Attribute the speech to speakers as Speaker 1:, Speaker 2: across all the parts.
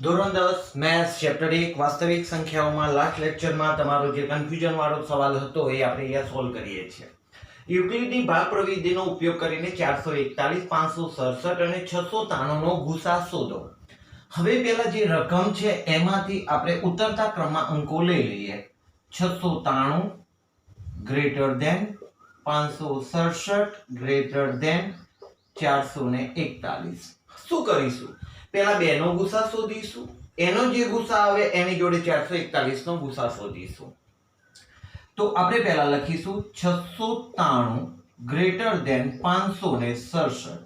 Speaker 1: ધોરણ 10 maths chapter 1 વાસ્તવિક સંખ્યાઓમાં last લેક્ચરમાં તમારો જે કન્ફ્યુઝન વાળો સવાલ હતો એ આપણે અહીંયા સોલ્વ કરીએ છીએ. યુક્લિડની ભાગ પ્રવિધિનો ઉપયોગ કરીને 441, 567 અને 693 નો ગુસા શોધો. હવે પહેલા જે રકમ છે એમાંથી આપણે ઉતરતા ક્રમમાં અંકો લઈ લઈએ. 693 ગ્રેટર ધેન 567 ગ્રેટર ધેન 441. શું કરીશું? પહેલા બે નો ગુસા શોધીશું, એનો જે ગુસા આવે એની જોડે 441 નો ગુસા શોધીશું. તો આપણે પહેલા લખીશું 693 ગ્રેટર ધેન 567.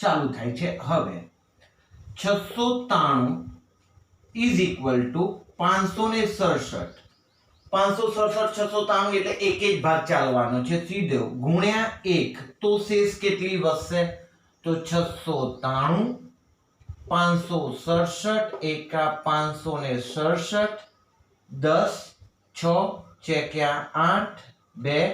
Speaker 1: ચાલુ થાય છે. હવે 693 ઇઝ ઇક્વલ ટુ 567. 567 693 એટલે એક જ ભાગ ચાલવાનો છે સીધો ગુણ્યા 1. તો શેષ કેટલી વધશે? તો 693 567 એકા 567 10 6 ચેક્યા 8 2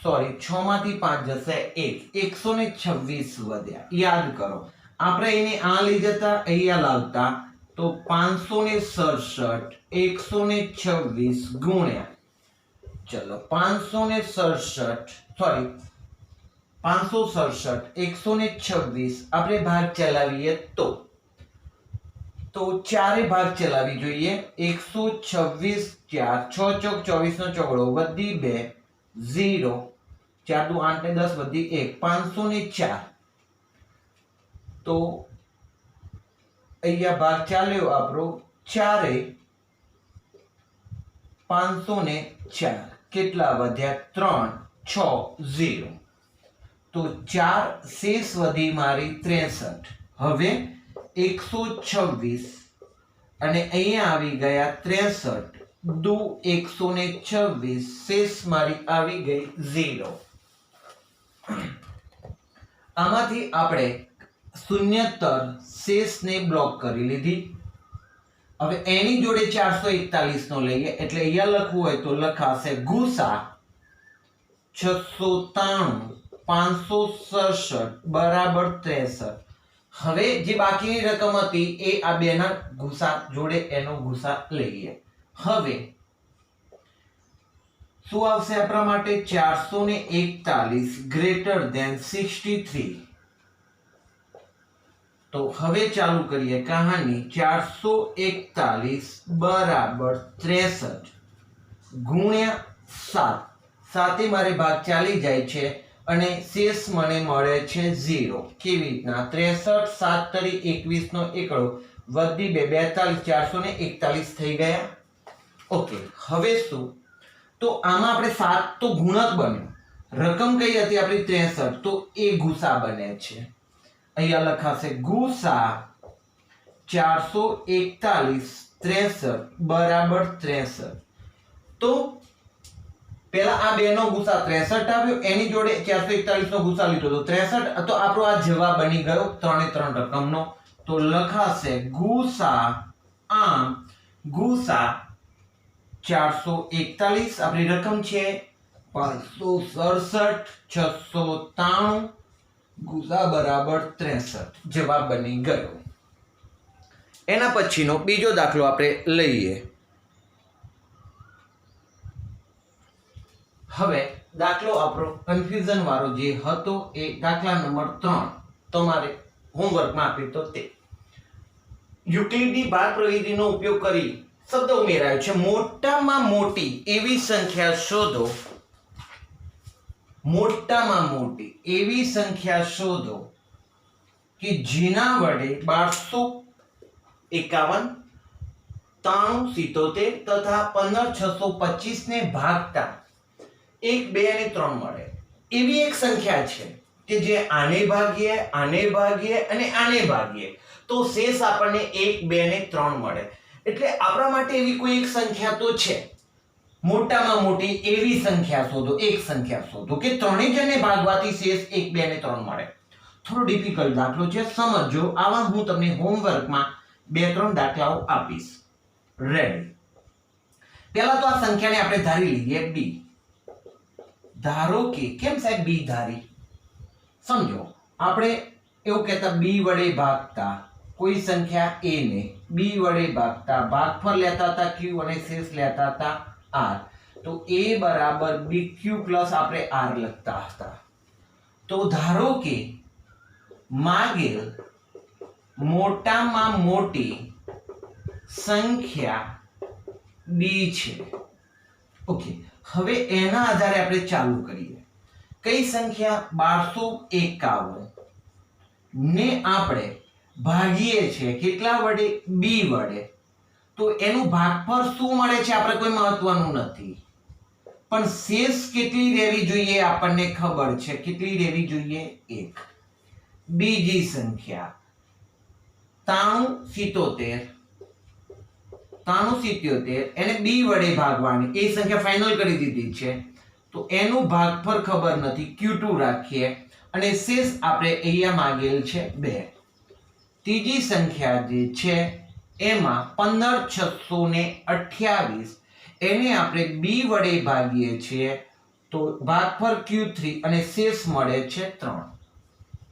Speaker 1: 6 માંથી 5 જશે 1 126 વધ્યા. યાદ કરો આપણે એને આ લઈ જતા અહીંયા લાવતા તો 567 126 ગુણ્યા ચલો 567 126 આપણે ભાગ ચલાવીએ તો ચારે ભાગ ચલાવી જોઈએ. 126 4 6 ચોક 24 નો ચોગડો વધી 2 0 4 દુ 8 ને 10 વધી 1 504. તો અહીંયા ભાગ ચાલ્યો આપણો ચારે 504 કેટલા વધ્યા 3 6 0. તો 4 શેષ વધી મારી 63. હવે 126 અને અહીંયા આવી ગયા 63 દુ 126 શેષ મારી આવી ગઈ 0. આમાંથી આપણે શૂન્યતર શેષને બ્લોક કરી લીધી. હવે એની જોડે 441 નો લઈએ એટલે અહીંયા લખવું હોય તો લખાશે ગુસા 693 567 બરાબર 63. હવે જે બાકીની રકમ હતી એ આ બેના ગુસા જોડે એનો ગુસા લઈએ. હવે શું આવશે આપણા માટે? 441 ગ્રેટર ધેન 63. તો હવે ચાલુ કરીએ કહાની. 441 બરાબર 63 ગુણ્યા 7. 7 મારે ભાગ ચાલી જાય છે અને શેષ મને મળે છે 0. કેવી રીતના? 63 7 તરી 21 નો એકડો વધી 2 42 441 થઈ ગયા. ઓકે, હવે શું? તો આમાં આપણે 7 તો ગુણક બન્યો, રકમ કઈ હતી આપણી 63, તો એ ગુસા બને છે. અહીંયા લખાશે ગુસા 441 63 બરાબર 63. તો પેલા આ બે નો ગુસા 63 આવ્યો, એની જોડે 441 નો ગુસા લીધો તો 63. તો આપણો આ જવાબ બની ગયો 3 3 રકમનો. તો લખાશે ગુસા ગુસા 441 આપણી રકમ છે 567 693 ગુસા બરાબર 63. જવાબ બની ગયો. એના પછીનો બીજો દાખલો આપણે લઈએ. હવે દાખલો આપણો કન્ફ્યુઝન વાળો જે હતો એ દાખલા નંબર 3 તમારે હોમવર્કમાં આપ્યો તો તે. યુક્લિડની ભાગ પ્રવિધિનો ઉપયોગ કરી શબ્દ ઉમેરાયો છે. મોટામાં મોટી એવી સંખ્યા શોધો. મોટામાં મોટી એવી સંખ્યા શોધો કે જેના વડે 1251 9377 તથા 15625 ને ભાગતા 1 2 અને 3 મળે. એવી એક સંખ્યા છે કે જે આને ભાગીએ અને આને ભાગીએ તો શેષ આપણને 1 2 અને 3 મળે. એટલે આપણા માટે એવી કોઈ એક સંખ્યા તો છે. મોટામાં મોટી એવી સંખ્યા શોધો, એક સંખ્યા શોધો કે ત્રણેય જણને ભાગવાથી શેષ 1 2 અને 3 મળે. થોડો ડિફિકલ્ટ દાખલો છે, સમજો. આવા હું તમને હોમવર્કમાં 2-3 દાખલાઓ આપીશ. રેડી? પહેલા તો આ સંખ્યાને આપણે ધારી લઈએ b. ધારો કે, કેમ સાહેબ b ધારી? સમજો, આપણે એવું કહેતા b વડે ભાગતા કોઈ સંખ્યા a ને b વડે ભાગતા ભાગફળ લેતા હતા q અને શેષ લેતા હતા r, તો a બરાબર bq પ્લસ આપણે r લખતા હતા. તો ધારો કે માગેલ મોટામાં મોટી સંખ્યા b છે. ઓકે, હવે એના આધારે આપણે ચાલુ કરીએ. કઈ સંખ્યા 1251 ને આપણે ભાગીએ છીએ કેટલા વડે? b વડે. તો એનું ભાગફળ શું મળે છે આપણે કોઈ મહત્વનું નથી, પણ શેષ કેટલી રહેવી જોઈએ આપણને ખબર છે. કેટલી રહેવી જોઈએ? 1. બીજી સંખ્યા 9377 એને b વડે ભાગવાની, એ સંખ્યા ફાઇનલ કરી દીધી છે, તો એનું ભાગફળ ખબર નથી, q2 રાખીએ અને શેષ આપણે અહીંયા માંગેલ છે 2. ત્રીજી સંખ્યા જે છે એમાં 15628 એને આપણે b વડે ભાગીએ છીએ, તો ભાગફળ q3 અને શેષ મળે છે 3.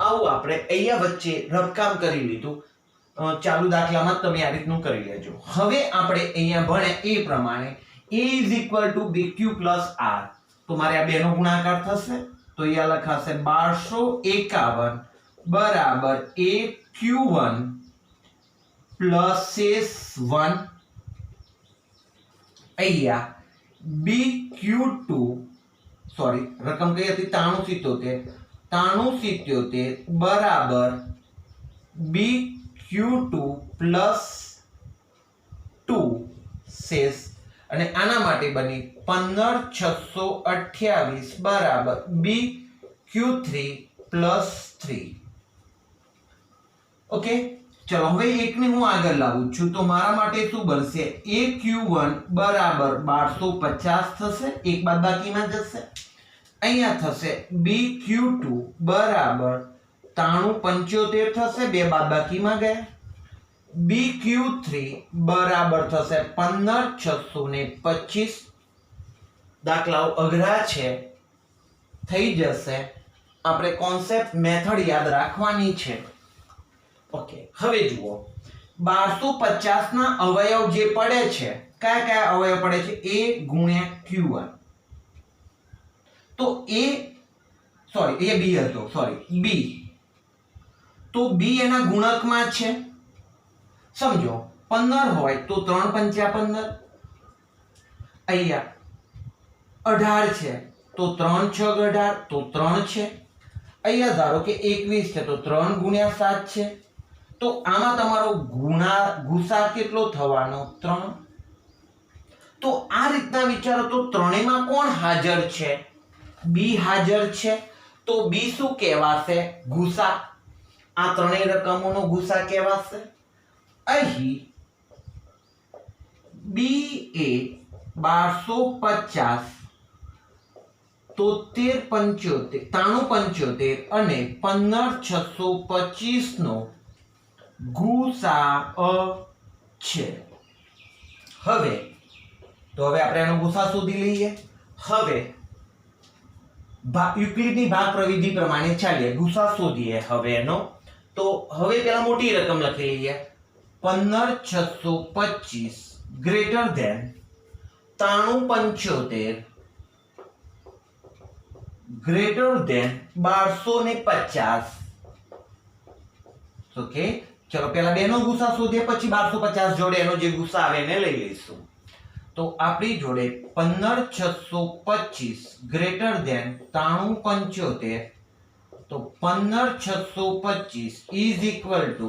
Speaker 1: આવું આપણે અહીંયા વચ્ચે રફકામ કરી લીધું. ચાલુ દાખલામાં તમે આ રીતનું કરી લેજો. હવે આપણે અહીંયા ભણ્યા એ પ્રમાણે a bq r, તો મારે આ બેનો ગુણાકાર થશે, તો અહીંયા લખાશે 1251 બરાબર aq1 પ્લસ શેષ 1, અહીંયા bq2 સોરી રકમ કઈ હતી? 9377 બરાબર bq2 પ્લસ 2 શેષ, અને આના માટે બની 15628 બરાબર bq3 પ્લસ 3. ઓકે, ચલો હવે એકને હું આગળ લાવું છું, તો મારા માટે શું બનશે? aq1 બરાબર 1250 થશે, એક બાદબાકીમાં જશે. અહીંયા થશે bq2 બરાબર 9375 થશે, બે બાદબાકીમાં ગયા. bq3 બરાબર થશે 15625. દાખલાઓ અઘરા છે, થઈ જશે, આપણે કોન્સેપ્ટ મેથડ યાદ રાખવાની છે. ઓકે, હવે જુઓ 1250 ના અવયવ જે પડે છે, કયા કયા અવયવ પડે છે? a ગુણ્યા q1. તો a સોરી એ b હતો, સોરી b, તો b એના ગુણકમાં છે. સમજો 15 હોય તો 3 પંચા 15, અહીંયા 18 છે તો 3 6 18, તો 3 છે. અહીંયા ધારો કે 21 છે તો 3 ગુણ્યા 7 છે, તો આમાં તમારો ગુસા કેટલો થવાનો? 3. તો આ રીતના વિચારો, તો ત્રણેયમાં કોણ હાજર છે? b હાજર છે, તો b શું કહેવાશે? ગુસા. આ ત્રણેય રકમોનો ગુસા કહેવાશે. અહીં b એ 1250 9375 અને 15625 નો ગુસાઅ છે. હવે આપણે આનો ગુસા શોધી લઈએ. હવે યુક્લિડની ભાગ પ્રવિધિ પ્રમાણે ચાલીએ, ગુસા શોધીએ હવે એનો. તો હવે પેલા મોટી રકમ લખી લઈએ, 15625 greater than 9375 greater than 1250. Okay, ચલો પેલા બેનો ગુસા શોધીએ, પછી 1250 જોડે એનો જે ગુસા આવે એને લઈ લઈશું. તો આપણી જોડે 15625 ગ્રેટર ધેન 9375, તો 15625 ઇઝ ઇક્વલ ટુ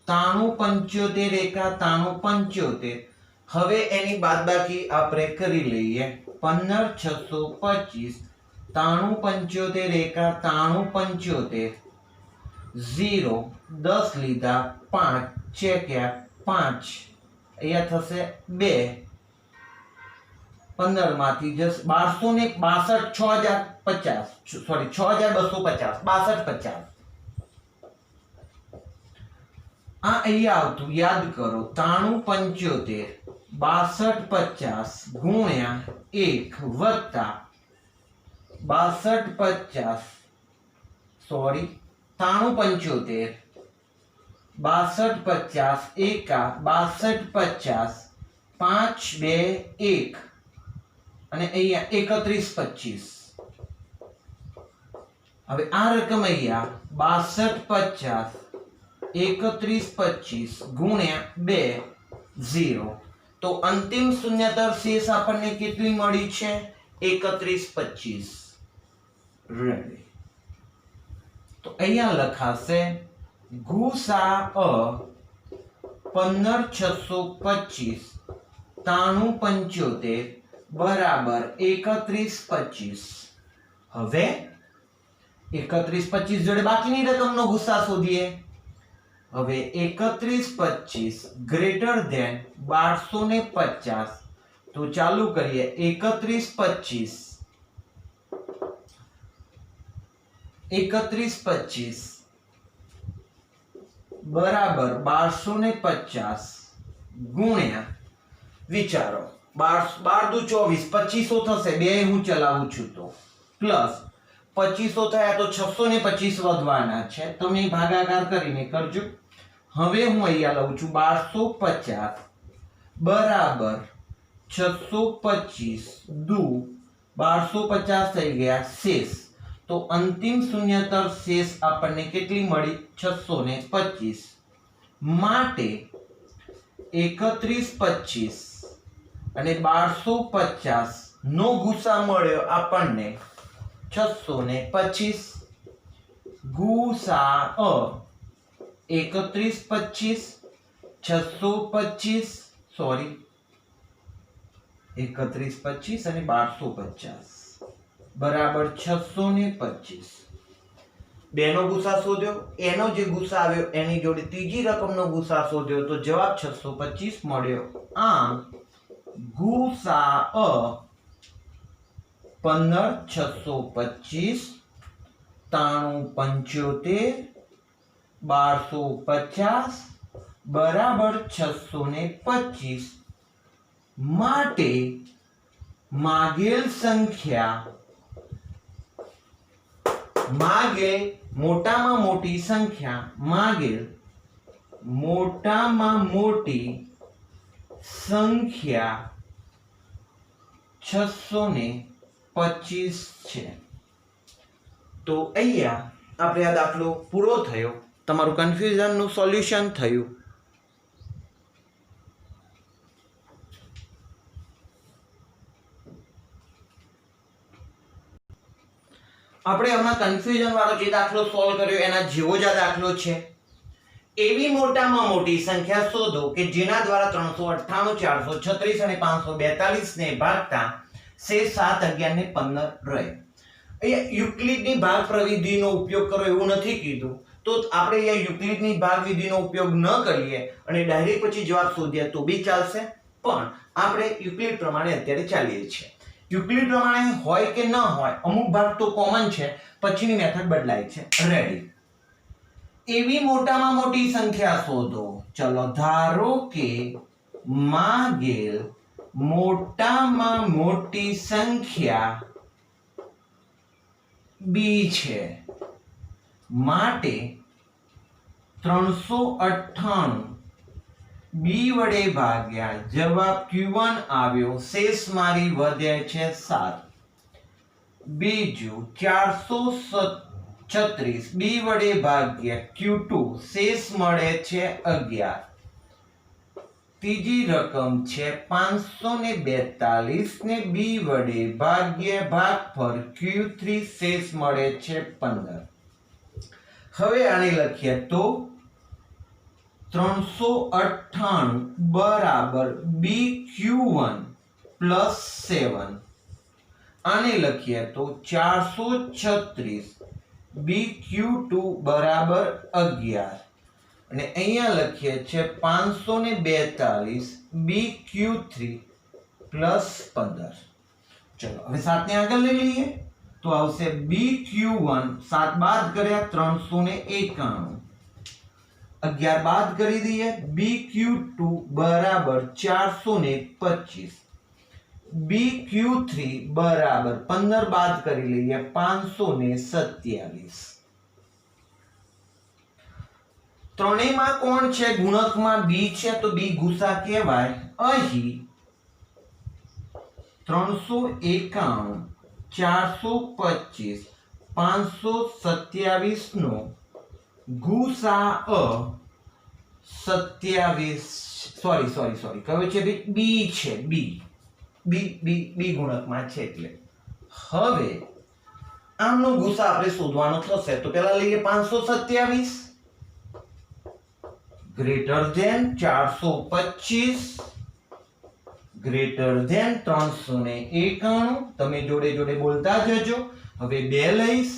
Speaker 1: 9375 એકા 9375. હવે એની બાદબાકી આપણે કરી લઈએ. 15625 9375 એકા 9375, 0 10 લીધા, 5 ચેક્યા 5, અહીંયા થશે 2, 15 માંથી જશે 1262, 6050 સોરી 6250, 6250. આ અહીંયા આવતું યાદ કરો, 9375 6250 ગુણ્યા 1 વત્તા 6250 સોરી 9375 62 50 એકા 62 50 5 2 1 અને અહીંયા 31 25. હવે આ રકમ અહીંયા 62 50 31 25 ગુણ્યા 2 0. તો અંતિમ શૂન્યતર શેષ આપણને કેટલી મળી છે? 31 25. રેડી. તો અહીંયા લખાશે ગુસા 15625 9375 બરાબર 31 25. હવે 31 25 જોડે બાકીની રકમનો ગુસા શોધીએ. હવે 31 25 ગ્રેટર ધેન 1250. તો ચાલુ કરીએ. 31 25 બરાબર 1250 ગુણ્યા વિચારો 12 દુ 24 2500 થશે. બે હું ચલાવું છું તો પ્લસ 2500 થયા તો 625 વધવાના છે. તમે ભાગાકાર કરીને કરજો. હવે હું અહીંયા લઉં છું 1250 બરાબર 625 દુ 1250 થઈ ગયા શેષ. તો અંતિમ શૂન્યતર શેષ આપણને કેટલી મળી? 625. માટે 31 25 અને 1250 નો ગુસા મળ્યો આપણને 625. ગુસા 31 25 625 સોરી 31 25 અને 1250 બરાબર 625. બેનો ગુસા શોધ્યો. એનો જે ગુસા આવ્યો એની જોડે ત્રીજી રકમનો ગુસા શોધ્યો તો જવાબ 625 મળ્યો. આમ ગુસા 15 625 9375 1250 બરાબર 625. માટે માગેલ મોટામાં મોટી સંખ્યા 625 છે. તો અહીંયા આપણે આ દાખલો પૂરો થયો. તમારું કન્ફ્યુઝનનું સોલ્યુશન થયું. આપણે હમણાં કન્ફ્યુઝન વાળો જે દાખલો સોલ્વ કર્યો એના જેવો જ આ દાખલો છે. એવી મોટામાં મોટી સંખ્યા શોધો કે જેના દ્વારા 398 436 અને 542 ને ભાગતા શેષ 7 11 ને 15 રહે. અહીંયા યુક્લિડની ભાગ પ્રવિધિનો ઉપયોગ કરો એવું નથી કીધું. તો આપણે અહીંયા યુક્લિડની ભાગ વિધિનો ઉપયોગ ન કરીએ અને ડાયરેક્ટ પછી જવાબ શોધીએ તો બી ચાલશે. પણ આપણે યુક્લિડ પ્રમાણે અત્યારે ચાલીએ છીએ. યુક્લિડ પ્રમાણે હોય કે ન હોય અમુક ભાગ તો કોમન છે, પછીની મેથડ બદલાય છે. રેડી. એવી મોટામાં મોટી સંખ્યા શોધો. ચલો ધારો કે માગેલ મોટામાં મોટી સંખ્યા બી છે. માટે 398 બી વડે ભાગ્યા જવાબ Q1 આવ્યો. શેષ મારી વધે છે 7. બીજું 436 બી વડે ભાગ્યા Q2 શેષ મળે છે 11. ત્રીજી રકમ છે 542 ને બી વડે ભાગ્યા ભાગફળ Q3 શેષ મળે છે 15. હવે આને લખીએ તો 398 બરાબર BQ1 પ્લસ 7. આને લખીએ તો 436 BQ2 બરાબર 11 અને અહીંયા લખીએ છે 542 BQ3 પ્લસ 15. ચલો હવે 7 ને આગળ લઈ લઈએ તો આવશે BQ1 7 બાદ કર્યા 391, 11 બાદ કરી દઈએ BQ2 બરાબર 425, BQ3 બરાબર 15 બાદ કરી લઈએ 527. ત્રણેયમાં કોણ છે? ગુણકમાં બી છે તો બી ગુસા કહેવાય. અહીં 391 425 527 નો ગુસા 27 કયો છે ભાઈ? બી છે. બી ગુણકમાં છે. એટલે હવે આમનો ગુસા આપણે શોધવાનો થશે તો પહેલા લઈએ 527 ગ્રેટર ધેન 425 ગ્રેટર ધેન 391. તમે જોડે જોડે બોલતા જજો. હવે 2 લઈશ.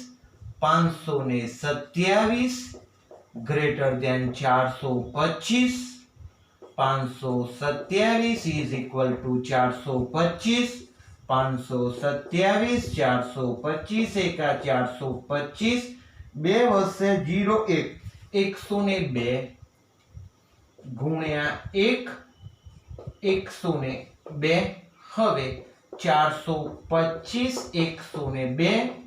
Speaker 1: 527 greater than 425. 527 is equal to 425. 527 425 એકા 425 2 વસે 0 1 102 ગુણ્યા 1 102. હવે 425 102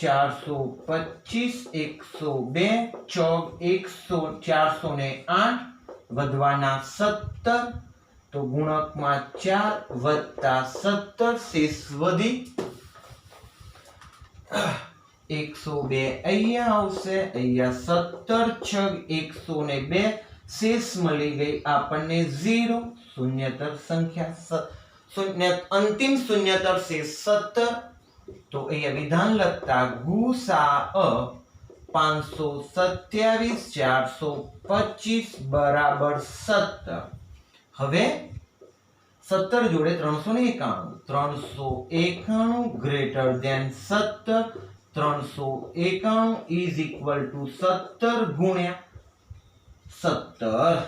Speaker 1: 425 102 ચોક 408 વધવાના 17 તો ગુણકમાં 4 વત્તા 17 શેષ વધી 102 અહીંયા આવશે. અહીંયા 17 6 102 શેષ મળી ગઈ આપણને 0. શૂન્યતર સંખ્યા અંતિમ શૂન્યતર શેષ 17. તો અહીંયા વિધાન લખતા ગુસા 527 425 બરાબર 17. હવે 17 જોડે 391 greater than 17. 391 is equal to 17 ગુણ્યા 17.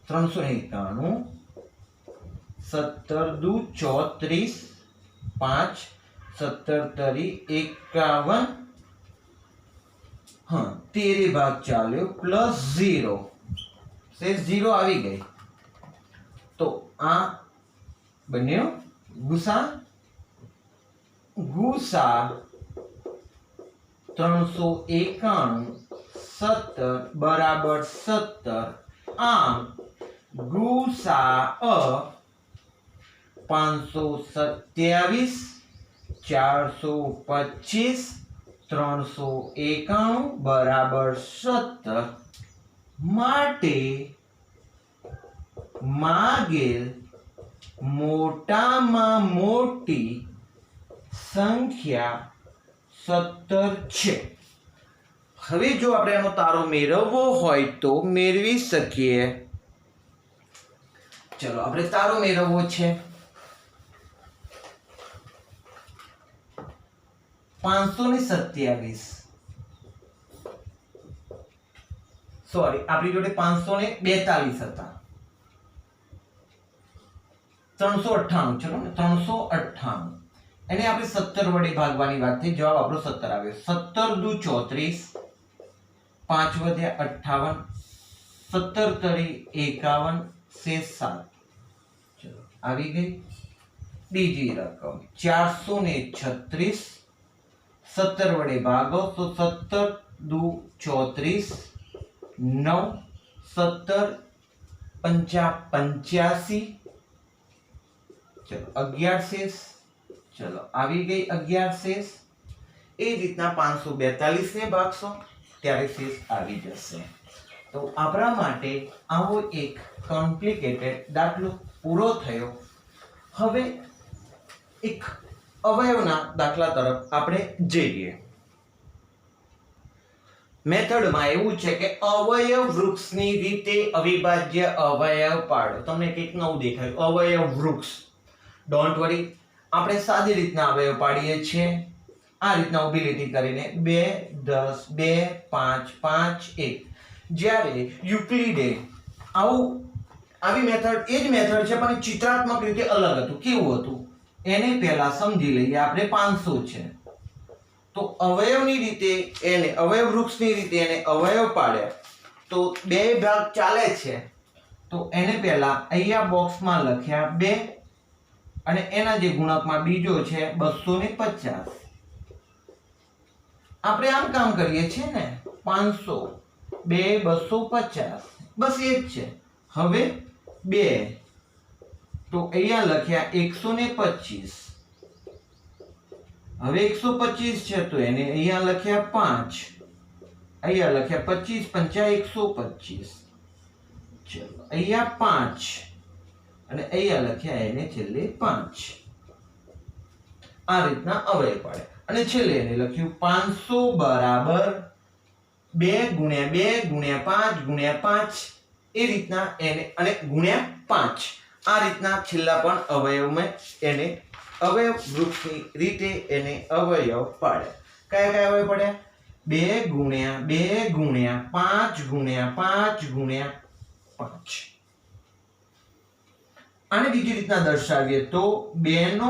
Speaker 1: 391 17 દુ 34 5 17 તરી 51. હા 13 ભાગ ચાલ્યો પ્લસ 0 શેષ 0 આવી ગઈ. તો આ બન્યો ગુસા 391 17 બરાબર 17. આમ ગુસા 527 425 391 બરાબર 17. માટે માગેલ મોટામાં મોટી સંખ્યા 17 છે. હવે જો આપણે આનો તારો મેળવવો હોય તો મેળવી શકીએ. ચલો આપણે તારો મેળવવો છે. 527 સોરી આપણી જોડે 542 હતા. 398 ચલો ને 398 એને આપણે 17 વડે ભાગવાની વાત થઈ. જવાબ આપણો 17 આવ્યો. 17 દુ 34 5 વધ્યા 58 17 તરી 51 શેષ 7. ચલો આવી ગઈ. બીજી રકમ 436 17 વડે ભાગો તો 17 દુ 34 9 17 પંચા 85. ચલો 11 શેષ. ચલો આવી ગઈ 11 શેષ. એ રીતના 542 ને ભાગશો ત્યારે શેષ આવી જશે. તો આપણા માટે આવો એક કોમ્પ્લિકેટેડ દાખલો પૂરો થયો. હવે એક અવયવના દાખલા તરફ આપણે જઈએ. મેથડમાં એવું છે કે અવયવ વૃક્ષની રીતે અવિભાજ્ય અવયવ પાડો. તમને કંઈક નવું દેખાયું. અવયવ વૃક્ષ. ડોન્ટ વરી, આપણે સાદી રીતના અવયવ પાડીએ છીએ. આ રીતના ઊભી લીટી કરીને 2 10 2 5 5 1. જ્યારે યુક્લિડે આવી મેથડ એ જ મેથડ છે પણ ચિત્રાત્મક રીતે અલગ હતું. કેવું હતું એને પહેલા સમજી લઈએ. આપણે 500 છે તો અવયવની રીતે એને અવયવ વૃક્ષની રીતે એને અવયવ પાડ્યા તો બે ભાગ ચાલે છે. તો એને પહેલા અહીંયા બોક્સમાં લખ્યા 2 અને એના જે ગુણકમાં બીજો છે 250. આપણે આમ કામ કરીએ છીએ ને 500, 2 250, બસ એ જ છે. હવે 2 તો અહીંયા લખ્યા 125. હવે 125 છે તો એને અહીંયા લખ્યા 5, અહીંયા લખ્યા 25 5 125. ચલો અહીંયા 5 અને અહીંયા લખ્યા એને છેલ્લે 5. આ રીતના અવયવ પડે અને છેલ્લે એને લખ્યું 500 બરાબર 2 ગુણ્યા 2 ગુણ્યા 5 ગુણ્યા 5 એ રીતના એને અને ગુણ્યા 5. આ રીતના છેલ્લા પણ અવયવમાં એને અવયવ વૃક્ષની રીતે એને અવયવ પાડે. કયા કયા અવયવ પડ્યા? 2 ગુણ્યા 2 ગુણ્યા 5 ગુણ્યા 5 ગુણ્યા 5. આને બીજી રીતના દર્શાવીએ તો 2 નો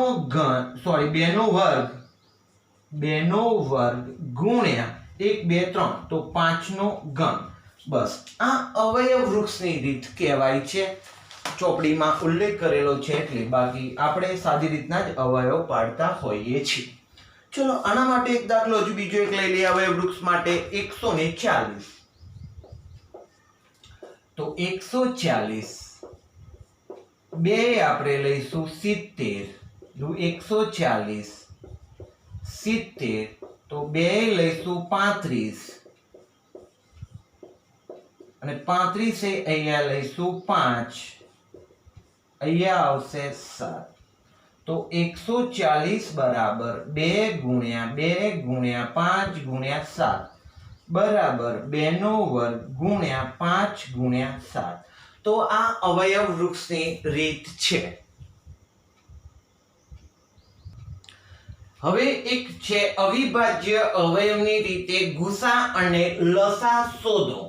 Speaker 1: વર્ગ ગુણ્યા 1 2 3 તો 5 નો ઘન. બસ આ અવયવ વૃક્ષની રીત કહેવાય છે. ચોપડીમાં ઉલ્લેખ કરેલો છે એટલે, બાકી આપણે સાદી રીતના જ અવયવ પાડતા હોઈએ છીએ. ચલો આના માટે એક દાખલો હજુ બીજો એક લઈ લઈએ અવયવ વૃક્ષ માટે. 140 તો 140 બે આપણે લઈશું 70. 140 70 તો બે લઈશું 35 અને 35 એ અહીંયા લઈશું 5, અહીંયા આવશે 7. તો 140 બરાબર 2 ગુણ્યા 2 ગુણ્યા 5 ગુણ્યા 7 બરાબર 2 નો વર્ગ ગુણ્યા 5 ગુણ્યા 7. તો આ અવયવ વૃક્ષની રીત છે. હવે એક છે અવિભાજ્ય અવયવની રીતે ગુસા અને લસા શોધો.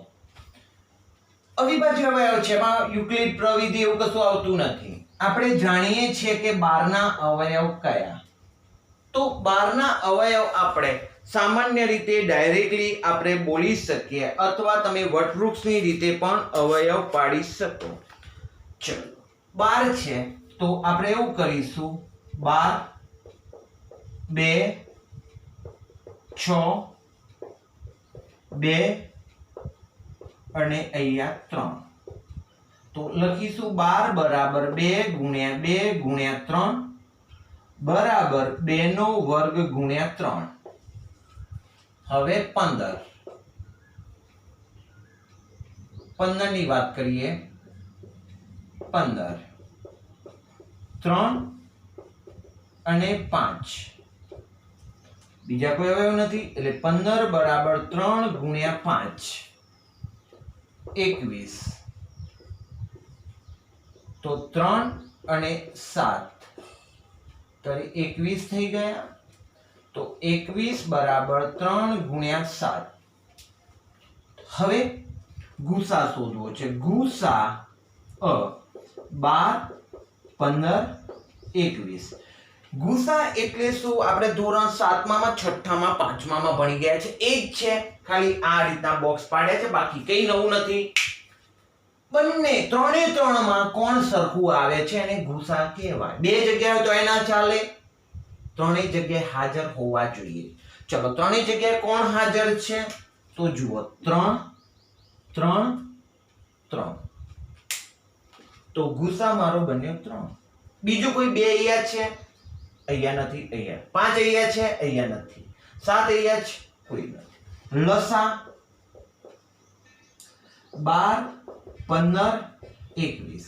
Speaker 1: અવિભાજ્ય અવયવ છે એમાં યુક્લિડ પ્રવિધિ એવું કશું આવતું નથી. આપણે જાણીએ છીએ કે 12 ના અવયવ કયા. તો 12 ના અવયવ આપણે સામાન્ય રીતે ડાયરેક્ટલી આપણે બોલી શકીએ અથવા તમે વટવૃક્ષની રીતે પણ અવયવ પાડી શકો. ચલો 12 છે તો આપણે એવું કરીશું 12 2 6 2 અને અહીંયા 3. તો લખીશું 12 બરાબર 2 ગુણ્યા 2 ગુણ્યા 3 બરાબર 2 નો વર્ગ ગુણ્યા 3. હવે 15 ની વાત કરીએ. 15 3 અને 5 બીજા કોઈ અવયવ નથી એટલે 15 બરાબર 3 ગુણ્યા 5 21. તો 3 અને 7 તો 21 થઈ ગયા. તો 21 બરાબર 3 ગુણ્યા 7. હવે ગુસા શોધવો છે. ગુસા 12 15 21. ગુસા એટલે શું? આપણે ધોરણ 7 માં 6 માં 5 માં ભણી ગયા છે એ જ છે. ખાલી આ રીતના બોક્સ પાડ્યા છે, બાકી કઈ નવું નથી. બંને ત્રણે ત્રણમાં કોણ સરખું આવે છે એને ગુસા કહેવાય. બે જગ્યાએ તો એના ચાલે, ત્રણેય જગ્યાએ હાજર હોવા જોઈએ. ચલો ત્રણેય જગ્યાએ કોણ હાજર છે તો જુઓ 3 3 3. તો ગુસા મારો બન્યો 3. બીજું કોઈ બે અહીંયા છે? અહીંયા નથી. અહીંયા 5 અહીંયા છે? અહીંયા નથી. 7 અહીંયા છે? કોઈ નથી. લસા 12 15 21.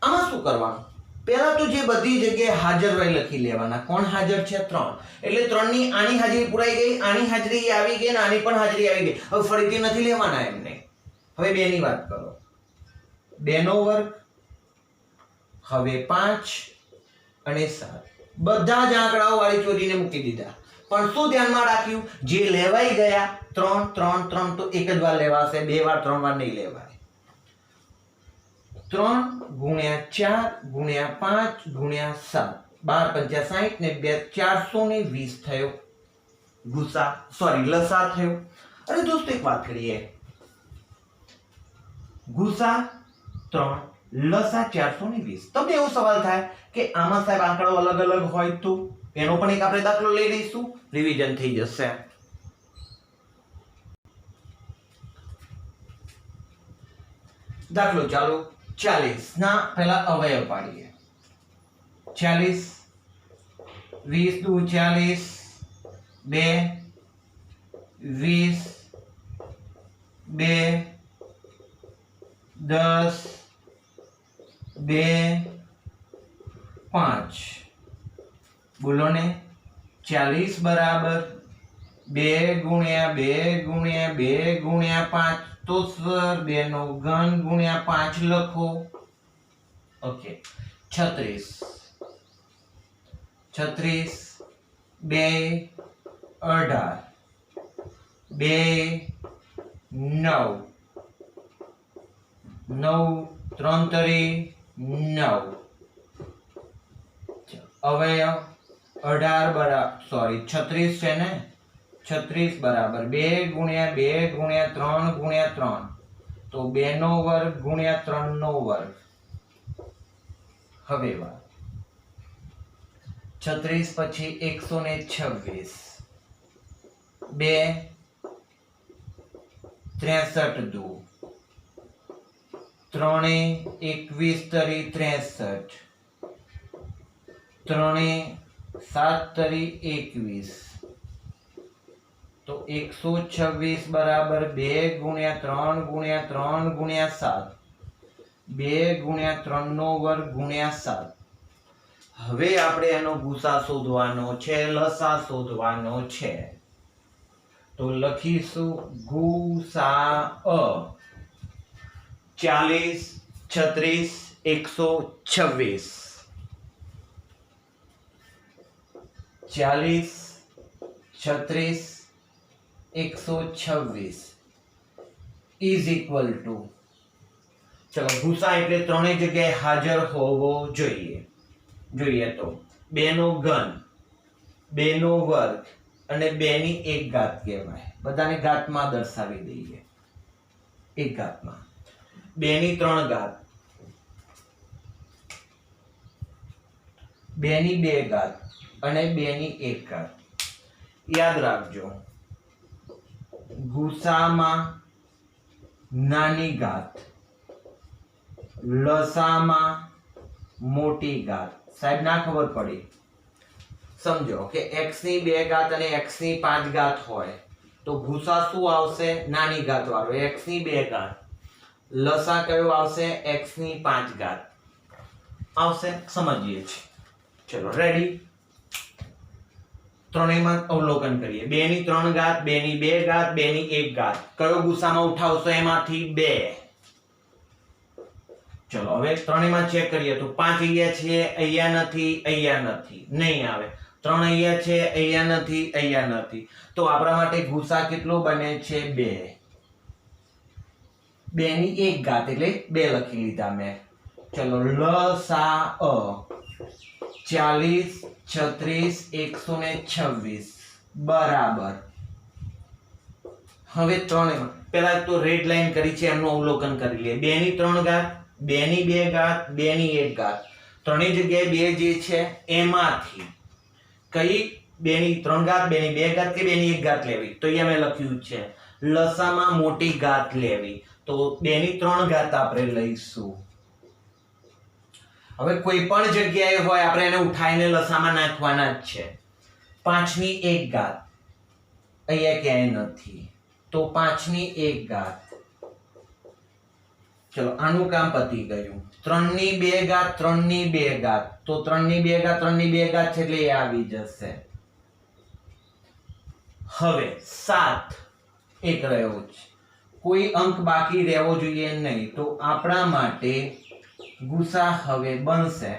Speaker 1: આમાં શું કરવાનું? પહેલા તો જે બધી જગ્યાએ હાજર હોય લખી લેવાના. કોણ હાજર છે? 3. એટલે 3 ની આની હાજરી પુરાઈ ગઈ, આની હાજરી આવી ગઈ અને આની પણ હાજરી આવી ગઈ. હવે ફરીથી નથી લેવાના એમને. હવે 2 ની વાત કરો. 2 નો વર્ગ, હવે 5 અને 7. બધા જ આંકડાઓ વાળી ચોરીને મૂકી દીધા. પણ શું ધ્યાનમાં રાખ્યું? જે લેવાઈ ગયા 3 3 3 તો એક જ વાર લેવાશે, 2 વાર 3 વાર નહીં લેવાય. 3 ગુણ્યા 4 ગુણ્યા 5 ગુણ્યા 7 12 5 60 ને 2 420 થયો ગુસા, સોરી લસા થયો. અરે દોસ્તો એક વાત કરીએ. ગુસા 3 લસા 420. તમને એવો સવાલ થાય કે આમાં સાહેબ આંકડો અલગ અલગ હોય તો એનો પણ એક આપણે દાખલો લઈ લઈશું, રિવિઝન થઈ જશે. દાખલો ચાલો 40 ના પહેલા અવયવ પાડીએ. 40 20 દુ 40 2 20 2 10 2 5 બોલો ને 40 બરાબર 2 ગુણ્યા 2 ગુણ્યા 2 ગુણ્યા 5 તો સર 2 નો ઘન ગુણ્યા 5 લખો. ઓકે 36 36 2 18 2 9 9 3 તરી 9 અવયવ 18 બરાબર સોરી 36 છે ને 36 બરાબર 2 ગુણ્યા 2 ગુણ્યા 3 ગુણ્યા 3 તો 2 નો વર્ગ ગુણ્યા 3 નો વર્ગ. હવે વાત 36 પછી 126 2 63 દુ 3 21 તરી 63 3 7 તરી 21 તો 126 બરાબર 2 ગુણ્યા 3 ગુણ્યા 3 ગુણ્યા 7 2 ગુણ્યા 3 નો વર્ગ ગુણ્યા 7. હવે આપણે એનો ગુસા શોધવાનો છે, લસા શોધવાનો છે. તો લખીશું ગુસા 40 36 126 40 36 126 ઇઝ ઇક્વલ ટુ ચલો ગુસા એટલે ત્રણેય જગ્યાએ હાજર હોવો જોઈએ. જોઈએ તો 2 નો ઘન 2 નો વર્ગ અને 2 ની 1 ઘાત કહેવાય. બધાને ઘાતમાં દર્શાવી દઈએ. 1 ઘાતમાં 2 ની 3 ઘાત 2 ની 2 ઘાત અને 2 ની 1 ઘાત. યાદ રાખજો ગુસામાં નાની ઘાત લસામાં મોટી ઘાત. સાહેબ ના ખબર પડી સમજો કે x ની 2 ઘાત અને x ની 5 ઘાત હોય તો ગુસા શું આવશે? નાની ઘાત વાળો x ની 2 ઘાત. લસા કયો આવશે? x ની 5 ઘાત આવશે. સમજીએ છીએ. ચલો રેડી. ત્રણેયમાં અવલોકન કરીએ. 2 ની 3 ઘાત 2 ની 2 ઘાત 2 ની 1 ઘાત. કયો ગુસામાં ઉઠાવશો? એમાંથી 2. ચલો હવે ત્રણેયમાં ચેક કરીએ તો 5 અહીંયા છે, અહીંયા નથી, અહીંયા નથી, નહીં આવે. 3 અહીંયા છે, અહીંયા નથી, અહીંયા નથી. તો આપણા માટે ગુસા કેટલો બને છે? 2. 2 ની 1 ઘાત એટલે 2 લખી લીધા મેં. ચલો લસા 40 36 126 બરાબર. હવે ત્રણેયમાં પહેલા તો રેડ લાઈન કરી છે એમનું અવલોકન કરી લઈએ. 2 ની 3 ઘાત 2 ની 2 ઘાત 2 ની 1 ઘાત. ત્રણેય જગ્યાએ 2 જે છે એમાંથી કઈ 2 ની 3 ઘાત 2 ની 2 ઘાત કે 2 ની 1 ઘાત લેવી? તો અહીંયા મેં લખ્યું છે લસામાં મોટી ઘાત લેવી. તો 2 ની 3 ઘાત આપણે લઈશું. હવે કોઈ પણ જગ્યાએ હોય આપણે એને ઉઠાઈને લસામાં નાખવાના જ છે. 5 ની 1 ઘાત અહીંયા ક્યાંય નથી તો 5 ની 1 ઘાત. ચલો આનું કામ પતી ગયું. 3 ની 2 ઘાત 3 ની 2 ઘાત તો 3 ની 2 ઘાત 3 ની 2 ઘાત છે એટલે એ આવી જશે. હવે 7 એક રહ્યો છે. કોઈ અંક બાકી રહેવો જોઈએ નહીં. તો આપણા માટે ગુસા હવે બનશે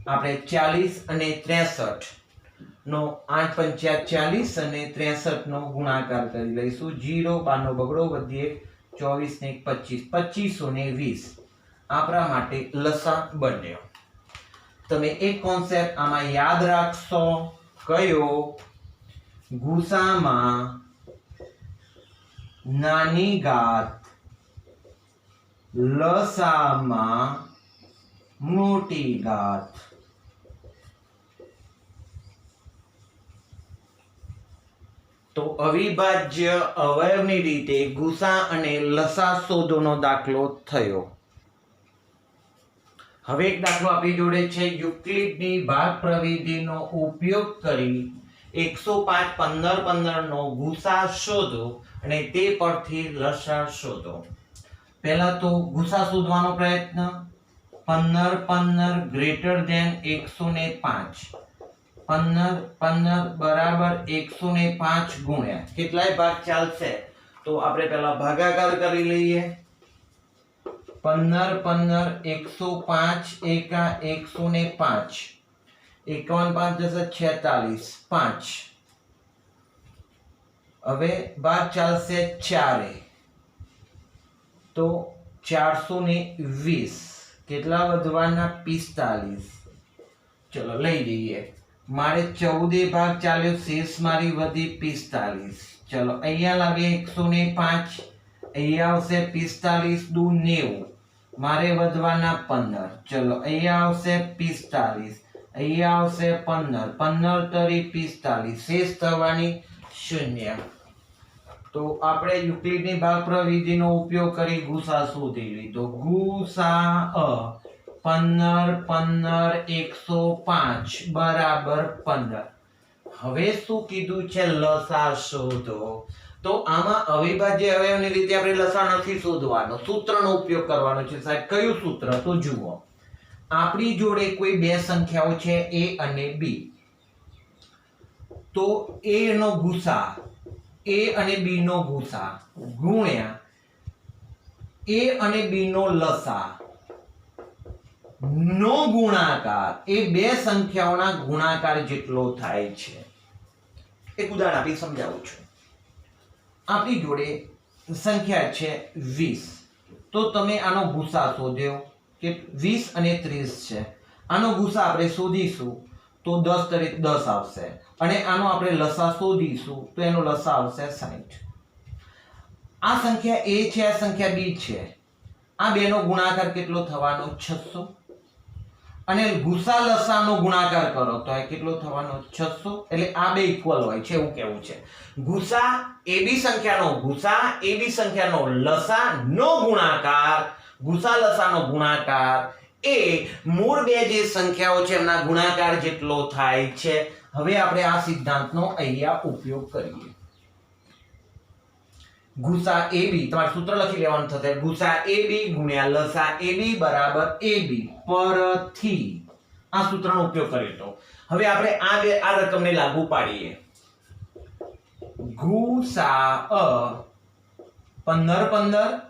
Speaker 1: આપણે 40 અને 63 નો 8 પંચ્યા 40 અને 63 નો ગુણાકાર કરી લઈશું. 0 12 નો બગડો વધીએ 24 ને 25 2500 ને 20 આપણા માટે લસા બન્યો. તમે એક કોન્સેપ્ટ આમાં યાદ રાખશો. કયો? ગુસામાં નાની ઘાત લસામાં મોટી ઘાત. તો અવિભાજ્ય અવયવની રીતે ગુસા અને લસા શોધોનો દાખલો થયો. હવે એક દાખલો આપણી જોડે છે યુક્લિડની ભાગ પ્રવિધિનો ઉપયોગ કરી 105 15 15 નો ગુસા શોધો અને તે પરથી લસા શોધો. પહેલા તો ગુસા શોધવાનો પ્રયત્ન. 15 15 ગ્રેટર ધેન 105. 15 15 બરાબર 105 ગુણ્યા કેટલાય ભાગ ચાલશે તો આપણે પહેલા ભાગાકાર કરી લઈએ. 15 15 105 એકા 105 51 5 46 5. હવે ભાગ ચાલશે 4 તો 420 કેટલા વધવાના 45. ચલો લઈ જઈએ. મારે 14 ભાગ ચાલ્યો શેષ મારી વધી 45. ચલો અહીંયા લાવીએ 105 અહીંયા આવશે 45 દુ 90 મારે વધવાના 15. ચલો અહીંયા આવશે 45 અહીંયા આવશે 15 15 તરી 45 શેષ થવાની 0. તો આપણે યુક્લિડની ભાગ પ્રવિધિનો ઉપયોગ કરી ગુસા શોધી લીધો. ગુસા 15 15 105 બરાબર 15. હવે શું કીધું છે લસા શોધો. તો આમાં અવિભાજ્ય અવયવની રીતે આપણે લસા નથી શોધવાનો, સૂત્રનો ઉપયોગ કરવાનો છે. સાહેબ કયું સૂત્ર? તો જુઓ, આપણી જોડે કોઈ બે સંખ્યાઓ છે a અને b. તો a નો ગુસા a અને b નો ગુસા ગુણ્યા a અને b નો લસા નો ગુણાકાર એ બે સંખ્યાઓના ગુણાકાર જેટલો થાય છે. એક ઉદાહરણ આપી સમજાવું છું. આપણી જોડે સંખ્યા છે 20. તો તમે આનો ગુસા શોધ્યો કે 20 અને 30 છે. આનો ગુસા આપણે શોધીશું તો 10 તરી 10 આવશે અને આનો આપણે લસા શોધીશું તો એનો લસા આવશે 60. આ સંખ્યા a છે, આ સંખ્યા b છે. આ બેનો ગુણાકાર કેટલો થવાનો? 600. અને ગુસા લસાનો ગુણાકાર કરો તો આ કેટલો થવાનો? 600. એટલે આ બે ઇક્વલ હોય છે એવું કહેવું છે. ગુસા ab સંખ્યાનો ગુસા ab સંખ્યાનો લસા નો ગુણાકાર ગુસા લસાનો ગુણાકાર એ મૂળ બે જે સંખ્યાઓ છે એમના ગુણાકાર જેટલો થાય છે. હવે આપણે આ સિદ્ધાંતનો અહીંયા ઉપયોગ કરીએ. ગુસા ab તમારે સૂત્ર લખી લેવાનું થશે. ગુસા ab ગુણ્યા લસા ab બરાબર ab પરથી આ સૂત્રનો ઉપયોગ કરીએ તો હવે આપણે આ રકમને લાગુ પાડીએ. ગુસા 15 15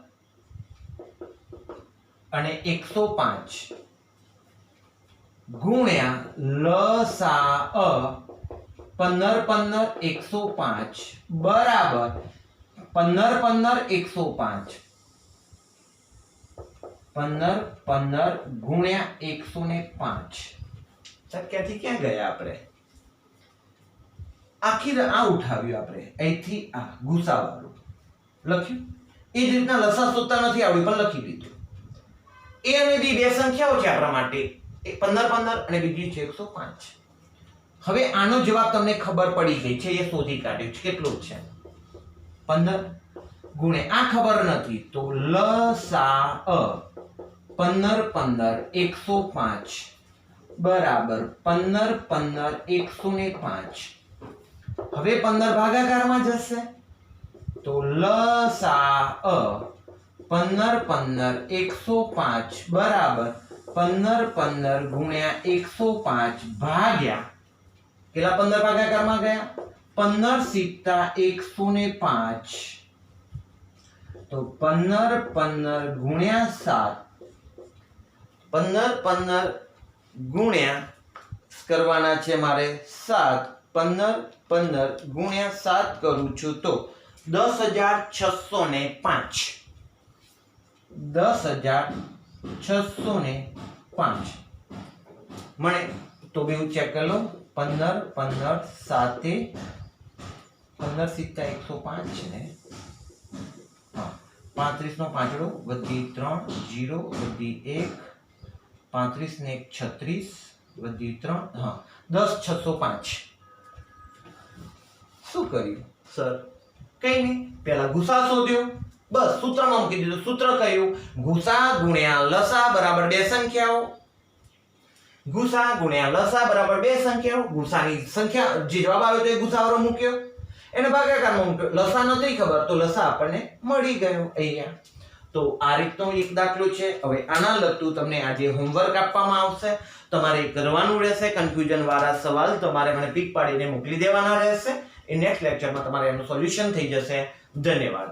Speaker 1: અને 105 ગુણ્યા લસા 15 15 105 બરાબર 15 15 105 15 15 ગુણ્યા 105. ક્યાંથી ક્યાં ગયા આપણે? આખી આ ઉઠાવ્યું આપણે અહીંથી આ ગુસા વાળું લખ્યું. એ જ રીતના લસા શોધતા નથી આવડ્યું પણ લખી દીધું. a અને b બે સંખ્યાઓ છે આપણા માટે, એક 15 15 અને બીજી છે 105. હવે આનો જવાબ તમને ખબર પડી ગઈ છે, એ શોધી કાઢ્યું છે. કેટલું છે? 15 ગુણ્યા આ ખબર નથી તો લસા 15 15 105 બરાબર 15 15 105. હવે 15 ભાગાકારમાં જશે તો લસા 15 15 105 બરાબર 15 15 ગુણ્યા 105 ભાગ્યા કેટલા 15 ભાગાકારમાં ગયા? 15 સિત્તા 105 તો 15 15 ગુણ્યા 7 15 15 ગુણ્યા કરવાના છે મારે 7 15 15 ગુણ્યા 7 કરું છું તો 10,605 10,605 મળે. તો બે ચેક કરી લો. 15 15 7 15 સિત્તા 105 છે ને. હા 35 નો પાંચડો વધી 3 0 વધી 1 35 ને 1 36 વધી 3 હા 10,605. શું કર્યું સર? કઈ નહીં, પહેલા ગુસા શોધ્યો, બસ સૂત્રમાં મૂકી દીધું. સૂત્ર કયું? ગુસા ગુણ્યા લસા બરાબર બે સંખ્યાઓ ગુસા ગુણ્યા લસા બરાબર બે સંખ્યાઓ. ગુસાની સંખ્યા જે જવાબ આવ્યો તો એ ગુસાવાળો મૂક્યો, એને ભાગાકારમાં મૂક્યો. લસા નથી ખબર તો લસા આપણને મળી ગયો અહીંયા. તો આ રીતનો એક દાખલો છે. હવે આના લગતું તમને આજે હોમવર્ક આપવામાં આવશે, તમારે કરવાનું રહેશે. કન્ફ્યુઝન વાળા સવાલ તમારે મને પિક પાડીને મોકલી દેવાના રહેશે. એ નેક્સ્ટ લેક્ચરમાં તમારે એનું સોલ્યુશન થઈ જશે. ધન્યવાદ.